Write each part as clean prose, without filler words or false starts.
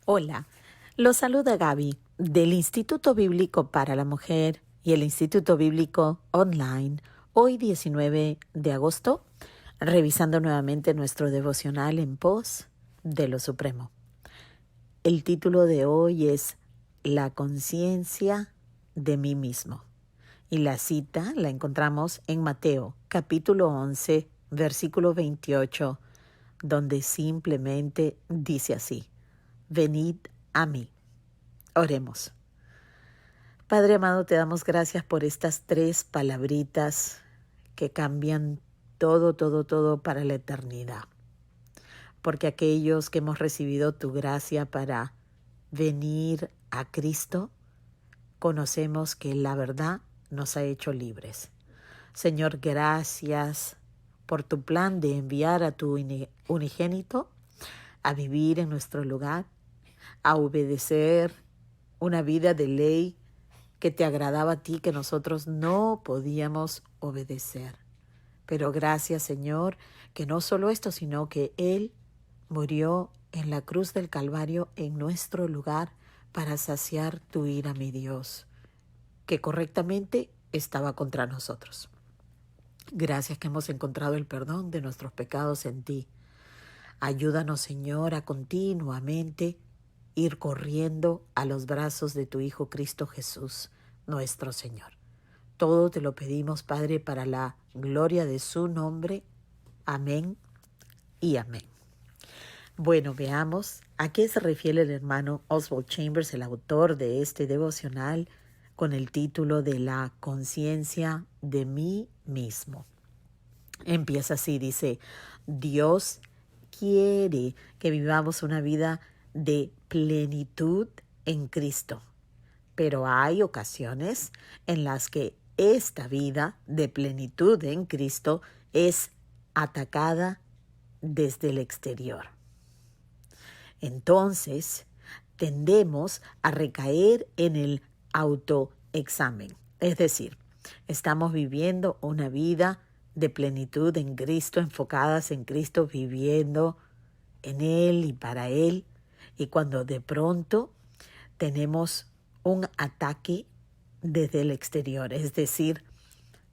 Hola, los saluda Gaby del Instituto Bíblico para la Mujer y el Instituto Bíblico Online, hoy 19 de agosto, revisando nuevamente nuestro devocional en pos de lo Supremo. El título de hoy es La conciencia de mí mismo y la cita la encontramos en Mateo capítulo 11, versículo 28, donde simplemente dice así: Venid a mí. Oremos. Padre amado, te damos gracias por estas 3 palabritas que cambian todo para la eternidad. Porque aquellos que hemos recibido tu gracia para venir a Cristo, conocemos que la verdad nos ha hecho libres. Señor, gracias por tu plan de enviar a tu unigénito a vivir en nuestro lugar, a obedecer una vida de ley que te agradaba a ti, que nosotros no podíamos obedecer. Pero gracias, Señor, que no solo esto, sino que Él murió en la cruz del Calvario en nuestro lugar para saciar tu ira, mi Dios, que correctamente estaba contra nosotros. Gracias que hemos encontrado el perdón de nuestros pecados en ti. Ayúdanos, Señor, a continuamente ir corriendo a los brazos de tu Hijo Cristo Jesús, nuestro Señor. Todo te lo pedimos, Padre, para la gloria de su nombre. Amén y amén. Bueno, veamos a qué se refiere el hermano Oswald Chambers, el autor de este devocional, con el título de La conciencia de mí mismo. Empieza así, dice: Dios quiere que vivamos una vida de plenitud en Cristo, pero hay ocasiones en las que esta vida de plenitud en Cristo es atacada desde el exterior. Entonces, tendemos a recaer en el autoexamen. Es decir, estamos viviendo una vida de plenitud en Cristo, enfocadas en Cristo, viviendo en Él y para Él. Y cuando de pronto tenemos un ataque desde el exterior, es decir,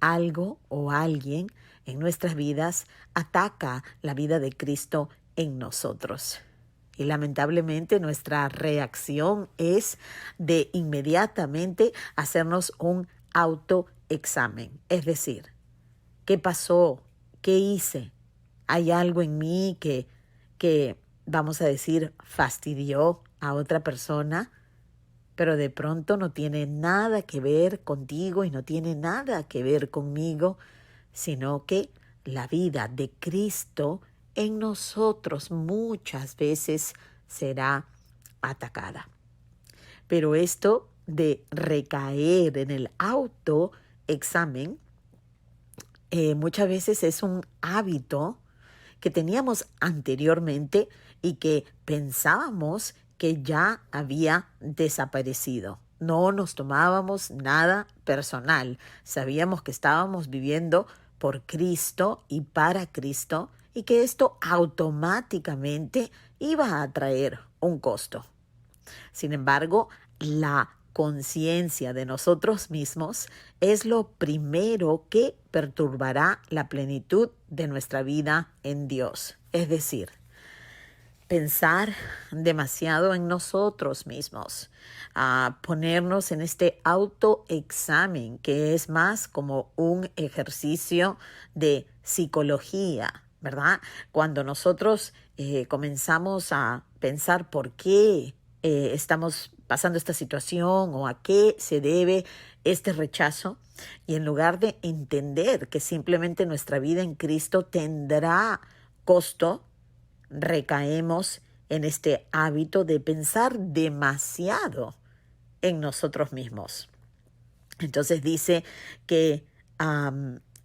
algo o alguien en nuestras vidas ataca la vida de Cristo en nosotros. Y lamentablemente nuestra reacción es de inmediatamente hacernos un autoexamen. Es decir, ¿qué pasó? ¿Qué hice? ¿Hay algo en mí que vamos a decir, fastidió a otra persona? Pero de pronto no tiene nada que ver contigo y no tiene nada que ver conmigo, sino que la vida de Cristo en nosotros muchas veces será atacada. Pero esto de recaer en el autoexamen muchas veces es un hábito que teníamos anteriormente y que pensábamos que ya había desaparecido. No nos tomábamos nada personal. Sabíamos que estábamos viviendo por Cristo y para Cristo y que esto automáticamente iba a traer un costo. Sin embargo, la conciencia de nosotros mismos es lo primero que perturbará la plenitud de nuestra vida en Dios. Es decir, pensar demasiado en nosotros mismos, ponernos en este autoexamen que es más como un ejercicio de psicología, ¿verdad? Cuando nosotros comenzamos a pensar por qué estamos pasando esta situación o a qué se debe este rechazo, y en lugar de entender que simplemente nuestra vida en Cristo tendrá costo, recaemos en este hábito de pensar demasiado en nosotros mismos. Entonces dice que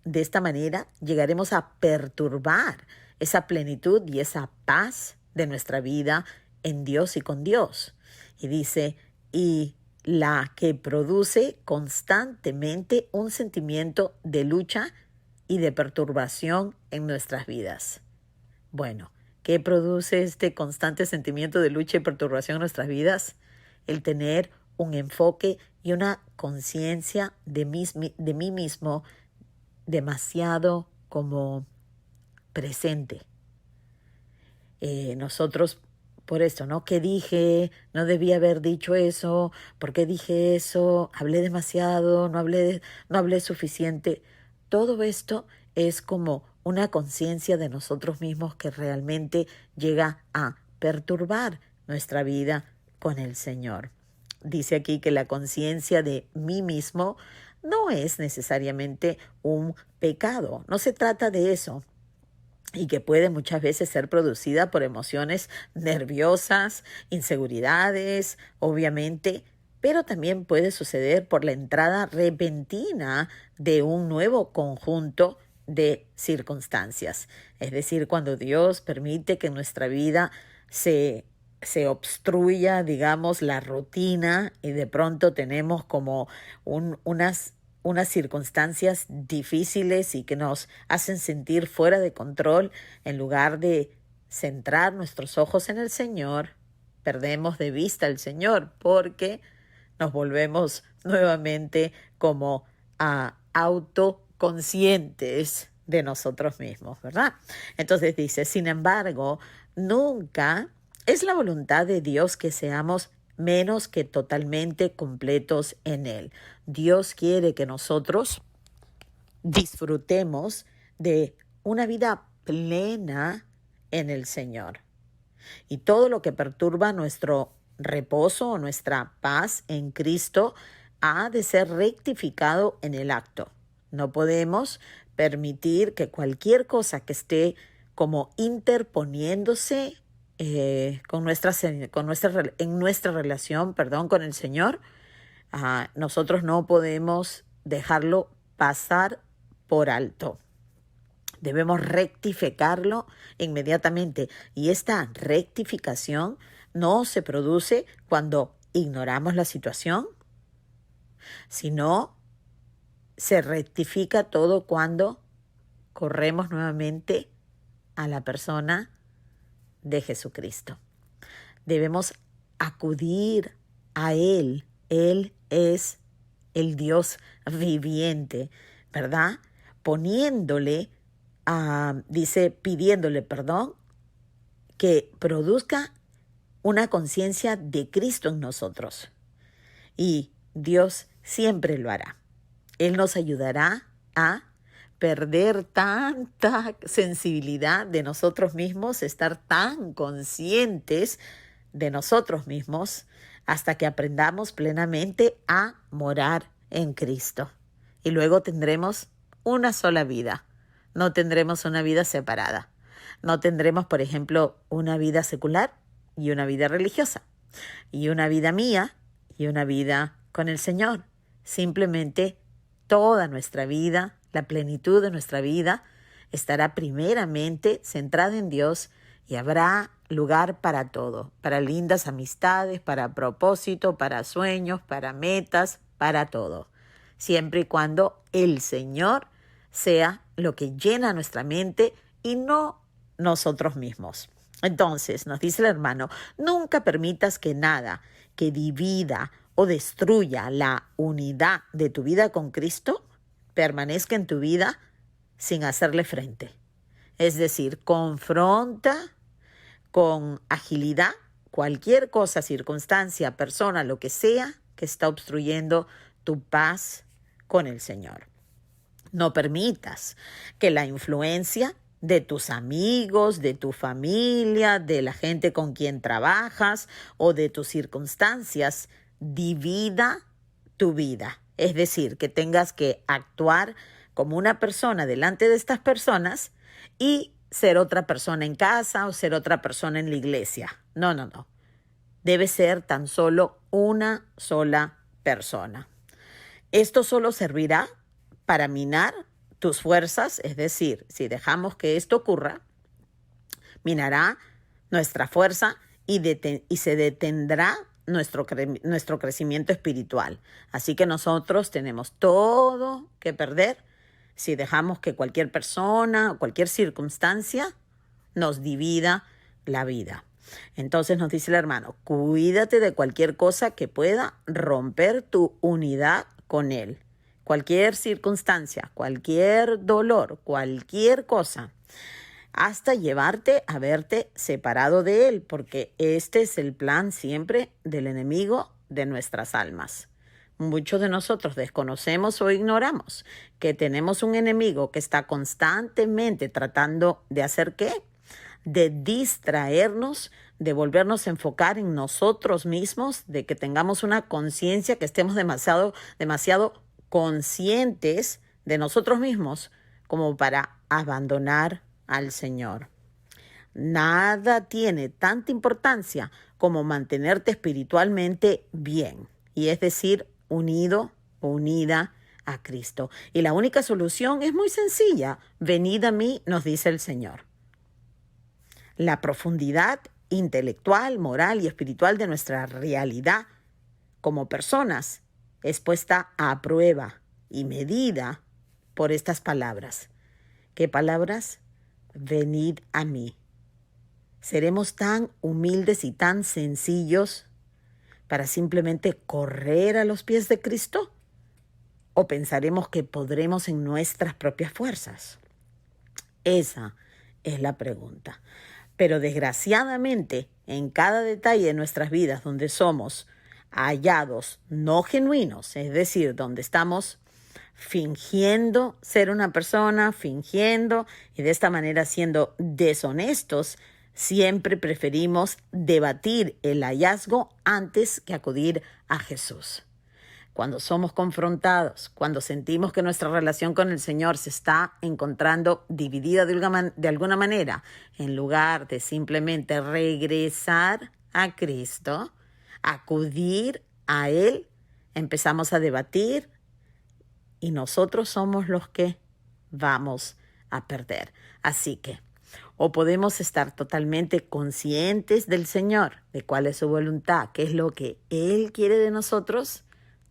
de esta manera llegaremos a perturbar esa plenitud y esa paz de nuestra vida en Dios y con Dios. Y dice, y la que produce constantemente un sentimiento de lucha y de perturbación en nuestras vidas. Bueno, ¿Qué produce este constante sentimiento de lucha y perturbación en nuestras vidas? El tener un enfoque y una conciencia de mí mismo demasiado como presente. Nosotros, por esto, ¿no? ¿Qué dije? No debía haber dicho eso. ¿Por qué dije eso? Hablé demasiado, no hablé suficiente. Todo esto es como una conciencia de nosotros mismos que realmente llega a perturbar nuestra vida con el Señor. Dice aquí que la conciencia de mí mismo no es necesariamente un pecado. No se trata de eso. Y que puede muchas veces ser producida por emociones nerviosas, inseguridades, obviamente, pero también puede suceder por la entrada repentina de un nuevo conjunto de circunstancias. Es decir, cuando Dios permite que en nuestra vida se obstruya, digamos, la rutina y de pronto tenemos como unas circunstancias difíciles y que nos hacen sentir fuera de control, en lugar de centrar nuestros ojos en el Señor, perdemos de vista al Señor porque nos volvemos nuevamente como autoconscientes de nosotros mismos, ¿verdad? Entonces dice, sin embargo, nunca es la voluntad de Dios que seamos menos que totalmente completos en Él. Dios quiere que nosotros disfrutemos de una vida plena en el Señor. Y todo lo que perturba nuestro reposo o nuestra paz en Cristo ha de ser rectificado en el acto. No podemos permitir que cualquier cosa que esté como interponiéndose en nuestra relación, con el Señor, nosotros no podemos dejarlo pasar por alto. Debemos rectificarlo inmediatamente. Y esta rectificación no se produce cuando ignoramos la situación, sino se rectifica todo cuando corremos nuevamente a la persona de Jesucristo. Debemos acudir a Él. Él es el Dios viviente, ¿verdad? Pidiéndole perdón, que produzca una conciencia de Cristo en nosotros. Y Dios siempre lo hará. Él nos ayudará a perder tanta sensibilidad de nosotros mismos, estar tan conscientes de nosotros mismos, hasta que aprendamos plenamente a morar en Cristo. Y luego tendremos una sola vida. No tendremos una vida separada. No tendremos, por ejemplo, una vida secular y una vida religiosa, y una vida mía y una vida con el Señor. Simplemente toda nuestra vida, la plenitud de nuestra vida, estará primeramente centrada en Dios, y habrá lugar para todo, para lindas amistades, para propósito, para sueños, para metas, para todo. Siempre y cuando el Señor sea lo que llena nuestra mente y no nosotros mismos. Entonces, nos dice el hermano, nunca permitas que nada que divida o destruya la unidad de tu vida con Cristo permanezca en tu vida sin hacerle frente. Es decir, confronta con agilidad cualquier cosa, circunstancia, persona, lo que sea que está obstruyendo tu paz con el Señor. No permitas que la influencia de tus amigos, de tu familia, de la gente con quien trabajas o de tus circunstancias divida tu vida. Es decir, que tengas que actuar como una persona delante de estas personas y ser otra persona en casa o ser otra persona en la iglesia. No. Debe ser tan solo una sola persona. Esto solo servirá para minar tus fuerzas, es decir, si dejamos que esto ocurra, minará nuestra fuerza y se detendrá nuestro crecimiento espiritual. Así que nosotros tenemos todo que perder si dejamos que cualquier persona o cualquier circunstancia nos divida la vida. Entonces nos dice el hermano, cuídate de cualquier cosa que pueda romper tu unidad con Él. Cualquier circunstancia, cualquier dolor, cualquier cosa, hasta llevarte a verte separado de Él, porque este es el plan siempre del enemigo de nuestras almas. Muchos de nosotros desconocemos o ignoramos que tenemos un enemigo que está constantemente tratando de hacer ¿qué? De distraernos, de volvernos a enfocar en nosotros mismos, de que tengamos una conciencia, que estemos demasiado conscientes de nosotros mismos como para abandonar al Señor. Nada tiene tanta importancia como mantenerte espiritualmente bien, y es decir, unido o unida a Cristo. Y la única solución es muy sencilla. Venid a mí, nos dice el Señor. La profundidad intelectual, moral y espiritual de nuestra realidad como personas es puesta a prueba y medida por estas palabras. ¿Qué palabras? Venid a mí. ¿Seremos tan humildes y tan sencillos para simplemente correr a los pies de Cristo? ¿O pensaremos que podremos en nuestras propias fuerzas? Esa es la pregunta. Pero desgraciadamente, en cada detalle de nuestras vidas donde somos hallados no genuinos, es decir, donde estamos fingiendo ser una persona, fingiendo y de esta manera siendo deshonestos, siempre preferimos debatir el hallazgo antes que acudir a Jesús. Cuando somos confrontados, cuando sentimos que nuestra relación con el Señor se está encontrando dividida de alguna manera, en lugar de simplemente regresar a Cristo, acudir a Él, empezamos a debatir y nosotros somos los que vamos a perder. Así que, o podemos estar totalmente conscientes del Señor, de cuál es su voluntad, qué es lo que Él quiere de nosotros,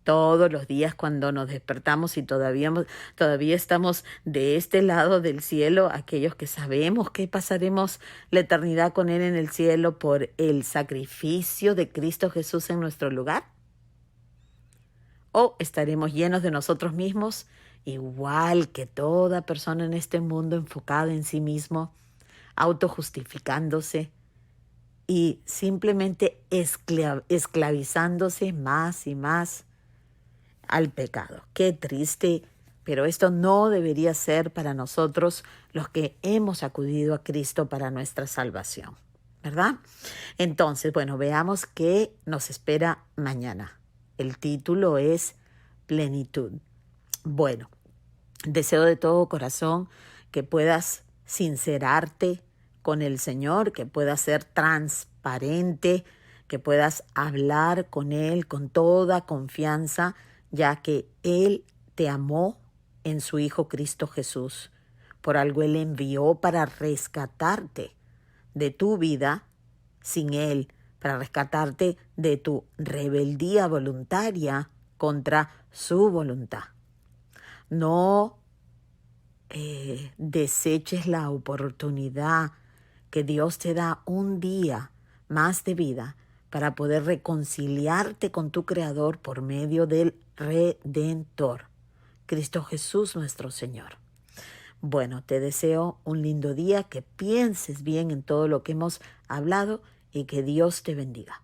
todos los días cuando nos despertamos y todavía estamos de este lado del cielo, aquellos que sabemos que pasaremos la eternidad con Él en el cielo por el sacrificio de Cristo Jesús en nuestro lugar. ¿O estaremos llenos de nosotros mismos, igual que toda persona en este mundo enfocada en sí mismo, autojustificándose y simplemente esclavizándose más y más al pecado? Qué triste, pero esto no debería ser para nosotros los que hemos acudido a Cristo para nuestra salvación, ¿verdad? Entonces, bueno, veamos qué nos espera mañana. El título es Plenitud. Bueno, deseo de todo corazón que puedas sincerarte con el Señor, que puedas ser transparente, que puedas hablar con Él con toda confianza, ya que Él te amó en su Hijo Cristo Jesús. Por algo Él envió para rescatarte de tu vida sin Él, para rescatarte de tu rebeldía voluntaria contra su voluntad. No deseches la oportunidad que Dios te da un día más de vida para poder reconciliarte con tu Creador por medio del Redentor, Cristo Jesús nuestro Señor. Bueno, te deseo un lindo día, que pienses bien en todo lo que hemos hablado y que Dios te bendiga.